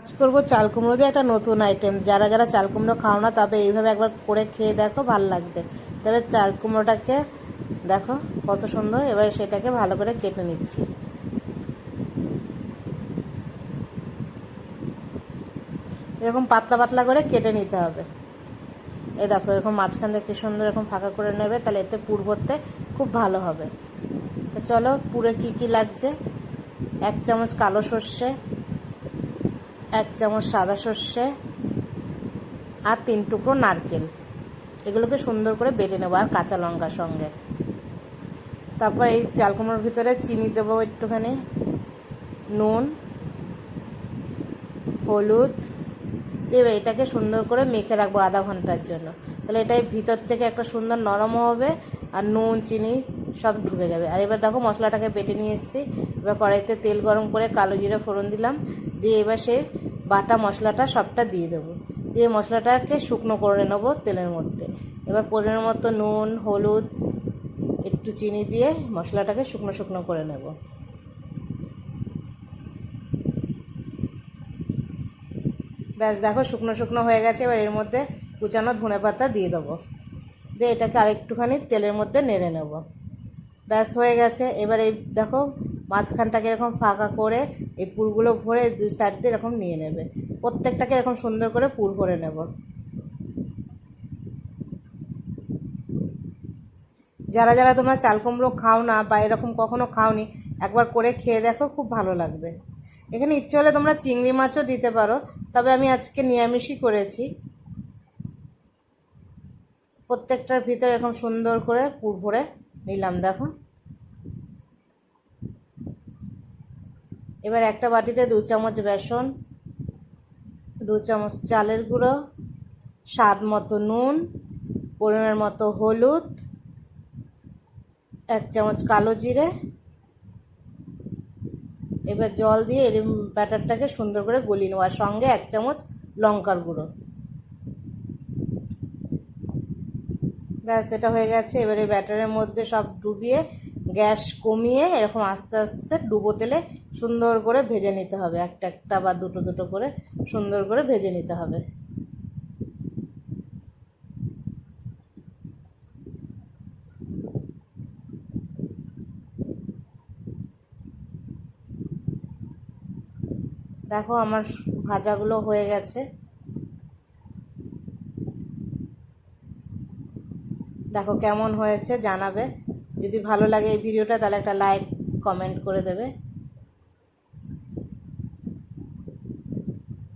আজ করবো চাল কুমড়ো দিয়ে একটা নতুন আইটেম। যারা যারা চাল কুমড়ো খাও না তবে এইভাবে একবার করে খেয়ে দেখো, ভাল লাগবে। তবে চাল কুমড়োটাকে দেখো কত সুন্দর। এবার সেটাকে ভালো করে কেটে নিচ্ছি। এরকম পাতলা পাতলা করে কেটে নিতে হবে। এই দেখো এরকম মাঝখান থেকে কি সুন্দর এরকম ফাঁকা করে নেবে, তাহলে এতে পুর ভরতে খুব ভালো হবে। তো চলো পুরে কি কি লাগছে। 1 চামচ কালো সর্ষে, 1 চামচ সাদা সর্ষে, আর 3 টুকরো নারকেল। এগুলোকে সুন্দর করে বেটে নেবো, আর কাঁচা লঙ্কার সঙ্গে। তারপর এই চাল কুমড়োর ভিতরে চিনি দেবো একটুখানি, নুন, হলুদ দেবে। এটাকে সুন্দর করে মেখে রাখবো আধা ঘন্টার জন্য। তাহলে এটাই ভিতর থেকে একটা সুন্দর নরম হবে, আর নুন চিনি সব ঢুকে যাবে। আর এবার দেখো মশলাটাকে বেটে নিয়ে এসেছি। এবার কড়াইতে তেল গরম করে কালো জিরে ফোড়ন দিলাম, দিয়ে এবার সেই বাটা মশলাটা সবটা দিয়ে দেবো। দিয়ে মশলাটাকে শুকনো করে নেবো তেলের মধ্যে। এবার পরিমাণ মতো নুন, হলুদ, একটু চিনি দিয়ে মশলাটাকে শুকনো শুকনো করে নেব। ব্যাস দেখো শুকনো শুকনো হয়ে গেছে। এবার এর মধ্যে কুচানো ধনেপাতা দিয়ে দেবো, দিয়ে এটাকে আরেকটুখানি তেলের মধ্যে নেড়ে নেব। ব্যাস হয়ে গেছে। এবার এই দেখো মাঝখানটাকে এরকম ফাঁকা করে এই পুরগুলো ভরে 2 সাইড দিয়ে এরকম নিয়ে নেবে। প্রত্যেকটাকে এরকম সুন্দর করে পুর ভরে নেব। যারা যারা তোমরা চাল কুমড়ো খাও না বা এরকম কখনো খাওনি, একবার করে খেয়ে দেখো, খুব ভালো লাগবে। এখানে ইচ্ছে হলে তোমরা চিংড়ি মাছও দিতে পারো, তবে আমি আজকে নিরামিষই করেছি। প্রত্যেকটার ভিতরে এরকম সুন্দর করে পুর ভরে নিলাম দেখো। এবার একটা বাটিতে 2 চামচ বেসন, 2 চামচ চালের গুঁড়ো, স্বাদ মতো নুন, পরিমাণ মতো হলুদ, 1 চামচ কালো জিরে। এবার জল দিয়ে এর ব্যাটারটাকে সুন্দর করে গলিয়ে নেওয়ার সঙ্গে 1 চামচ লঙ্কার গুঁড়ো। ব্যাস এটা হয়ে গেছে। এবারে ব্যাটারের মধ্যে সব ডুবিয়ে গ্যাস কমিয়ে এরকম আস্তে আস্তে ডুবো তেলে সুন্দর করে ভেজে নিতে হবে। একটা একটা বা দুটো দুটো করে সুন্দর করে ভেজে নিতে হবে। দেখো আমার ভাজাগুলো হয়ে গেছে। দেখো কেমন হয়েছে জানাবে। যদি ভালো লাগে এই ভিডিওটা তাহলে একটা লাইক কমেন্ট করে দেবে।